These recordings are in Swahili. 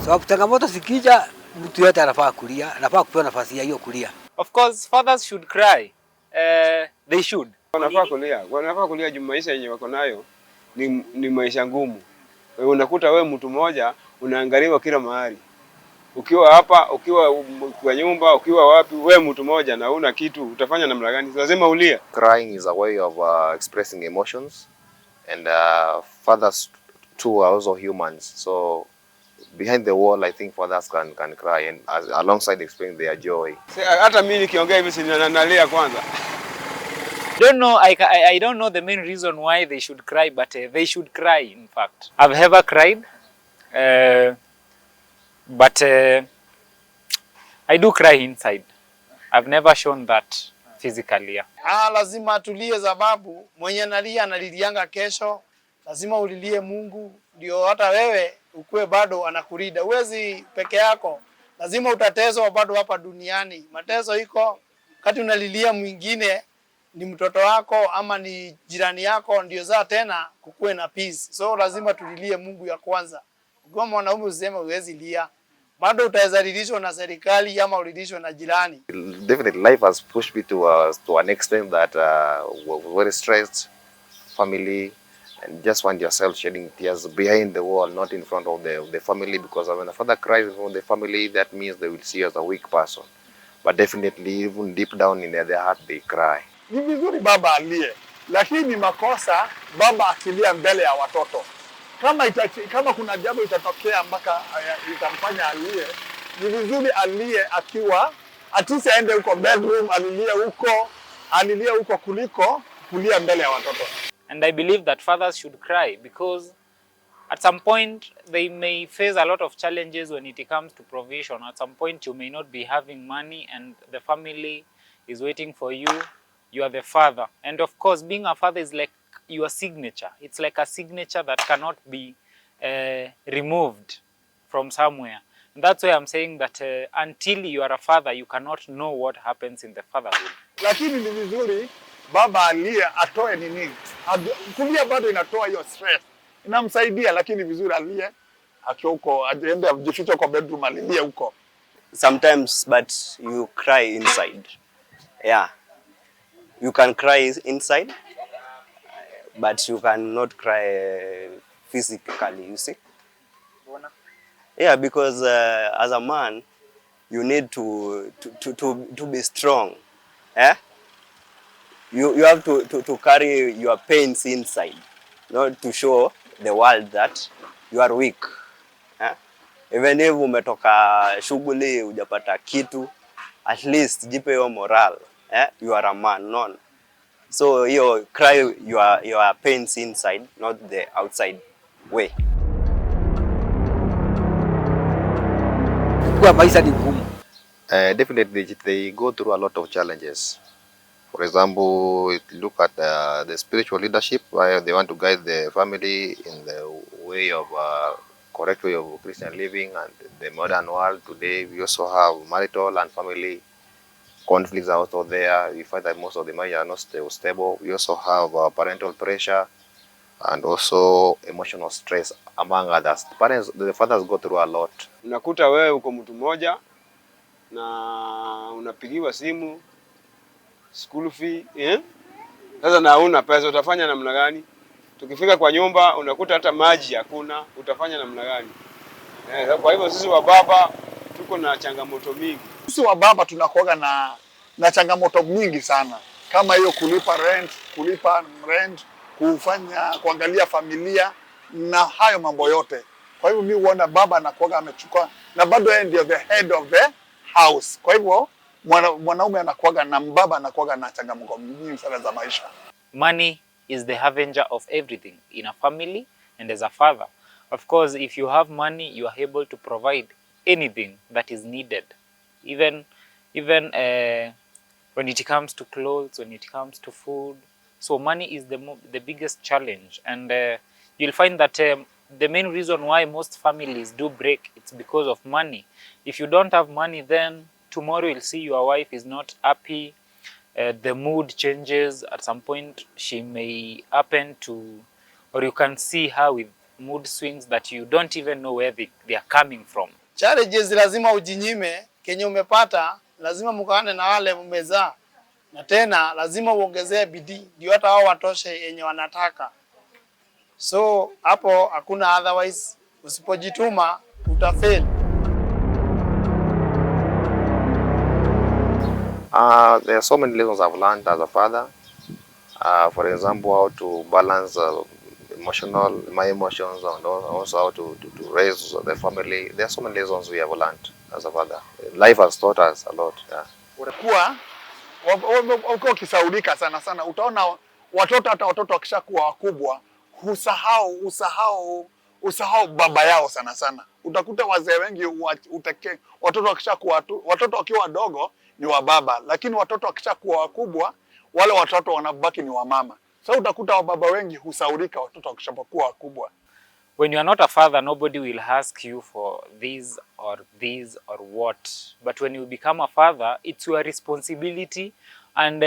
Sababu changamoto zikija, mtu yote anafaa kulia, anafaa kupewa nafasi ya hiyo kulia. Of course fathers should cry. They should. Wanafaa kulia juu maisha yenye wako nayo ni maisha ngumu. Unakuta wewe mtu mmoja unaangaliwa kila mahali. Ukiwa hapa, ukiwa kwa nyumba, ukiwa wapi, wewe mtu mmoja na una kitu, utafanya namna gani? Lazima ulia. Crying is a way of expressing emotions, and fathers too are also humans. So behind the wall, I think fathers can cry and alongside expressing their joy. Hata mimi nikiongea hivi si nalia kwanza. I don't know the main reason why they should cry, but they should cry. In fact, I've never cried, but I do cry inside. I've never shown that physically. Yeah. Lazima atulie, sababu mwenye analilianga kesho. Lazima ulilie Mungu, ndio hata wewe ukue bado anakulinda. Uwezi peke yako, lazima utateswa bado hapa duniani. Mateso iko wakati unalilia mwingine, ni mtoto wako ama ni jirani yako, ndio za tena kukue na peace. So lazima tulilie Mungu ya kwanza. Ukiwa mwanaume useme uwezi lia, bado utazalilishwa na serikali ama ulilishwa na jirani. Definitely life has pushed me to an extent that was very stressed, family, and just find yourself shedding tears behind the wall, not in front of the family, because when a father cries in front of the family, that means they will see you as a weak person. But definitely even deep down in their heart they cry. Ni vizuri baba alie, lakini makosa baba akilia mbele ya watoto. Kama kuna jambo itatokea mpaka itamfanya alie, ni vizuri alie akiwa atisi aende huko bedroom, alilie huko kuliko kulia mbele ya watoto. And I believe that fathers should cry because at some point they may face a lot of challenges when it comes to provision. At some point you may not be having money and the family is waiting for you. You are the father. And of course, being a father is like your signature. It's like a signature that cannot be removed from somewhere. And that's why I'm saying that until you are a father, you cannot know what happens in the fatherhood. Lakini ni vizuri baba alie, atoe nini. Kulia bado inatoa hiyo stress. Inamsaidia, lakini vizuri alie, akiwa huko, aende ajifiche kwa bedroom, alilie huko. Sometimes, but you cry inside. Yeah. You can cry inside, but you cannot cry physically, you see? Yeah, because as a man, you need to be strong. Eh? You have to carry your pains inside, not to show the world that you are weak. Eh? Even if umetoka shughuli hujapata kitu, at least jipe your moral. You are a man, no. So you cry your pains inside, not the outside way. Kwa maisha ni ngumu. Definitely they go through a lot of challenges. For example, look at the spiritual leadership, where they want to guide the family in the way of correct way of Christian living, and the modern world today. We also have marital and family conflicts are also there. We find that most of the marriages are not stable. We also have parental pressure and also emotional stress, among others. The fathers go through a lot. Unakuta wewe uko mtu mmoja na unapigiwa simu, school fee, sasa na una pesa, utafanya namna gani? Tukifika kwa nyumba unakuta hata maji hakuna, utafanya namna gani? Kwa hivyo sisi wa baba tuko na changamoto mingi. Sisi wa baba tunakuwa na changamoto mingi sana. Kama hiyo kulipa rent, kuangalia familia na hayo mambo yote. Kwa hivyo mimi huona baba anakuwa amechukua, na bado yeye ndio the head of the house. Kwa hivyo mwanaume anakuwa na baba anakuwa na changamoto nyingi sana za maisha. Money is the harbinger of everything in a family and as a father. Of course, if you have money, you are able to provide anything that is needed. Even when it comes to clothes, when it comes to food. So money is the biggest challenge, and you'll find that the main reason why most families do break, it's because of money. If you don't have money, then tomorrow you'll see your wife is not happy, the mood changes. At some point she may happen to, or you can see her with mood swings that you don't even know where they are coming from. Challenges lazima ujinyime, kenye umepata lazima mkaane na wale mmezaa, na tena lazima uongezee bidii ndio hata wao watoshe yenye wanataka. So hapo hakuna otherwise, usipojituma utafail. There are so many lessons I've learned as a father. For example, how to balance my emotions, and also how to raise the family. There are so many lessons we have learned as a father. Life has taught us a lot. Yeah. Kuwa ukisaulika sana sana, utaona watoto, hata watoto wakishakuwa wakubwa usahau baba yao sana sana. Utakuta wazee wengi watoto wakiwa wadogo ni wa baba, lakini watoto wakishakuwa wakubwa wale watoto wanabaki ni wa mama. So utakuta wababa wengi husaulika watoto wakishakuwa wakubwa. When you are not a father, nobody will ask you for this or what. But when you become a father, it's your responsibility. And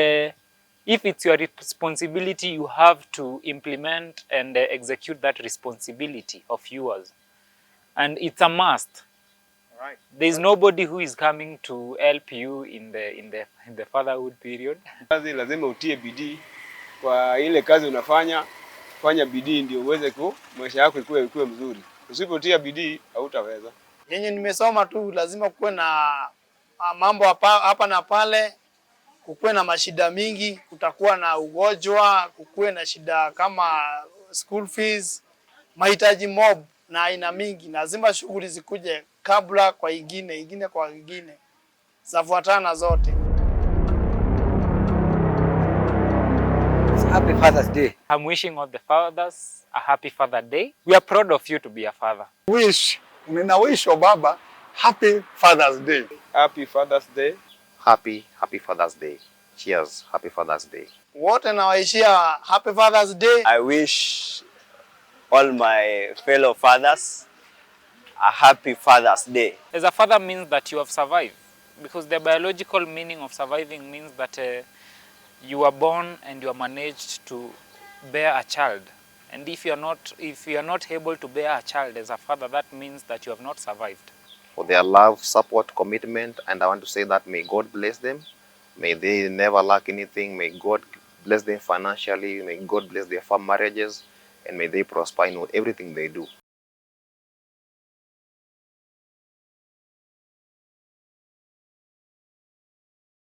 if it's your responsibility, you have to implement and execute that responsibility of yours. And it's a must. Right. There's nobody who is coming to help you in the fatherhood period. Kazi lazima utie bidii kwa ile kazi unafanya. Fanya bidii ndio uweze maisha yako ikuwe mzuri. Usipotia bidii hautaweza. Yenye nimesoma tu lazima kuwe na mambo hapa na pale, kukuwe na mashida mingi, kutakuwa na ugonjwa, kukuwe na shida kama school fees, mahitaji mob na aina mingi. Lazima shughuli zikuje kabla kwa ingine kwa ingine, zafuatana zote. Happy Father's Day. I'm wishing all the fathers a happy Father Day. We are proud of you to be a father. Nina wish baba happy Father's Day. Happy Father's Day. Happy Father's Day. Cheers. Happy Father's Day. Wote nawaishia happy Father's Day. I wish all my fellow fathers a happy Father's Day. As a father means that you have survived, because the biological meaning of surviving means that you are born and you are managed to bear a child. And if you are not able to bear a child as a father, that means that you have not survived. For their love, support, commitment, and I want to say that may God bless them. May they never lack anything. May God bless them financially. May God bless their marriages, and may they prosper in everything they do.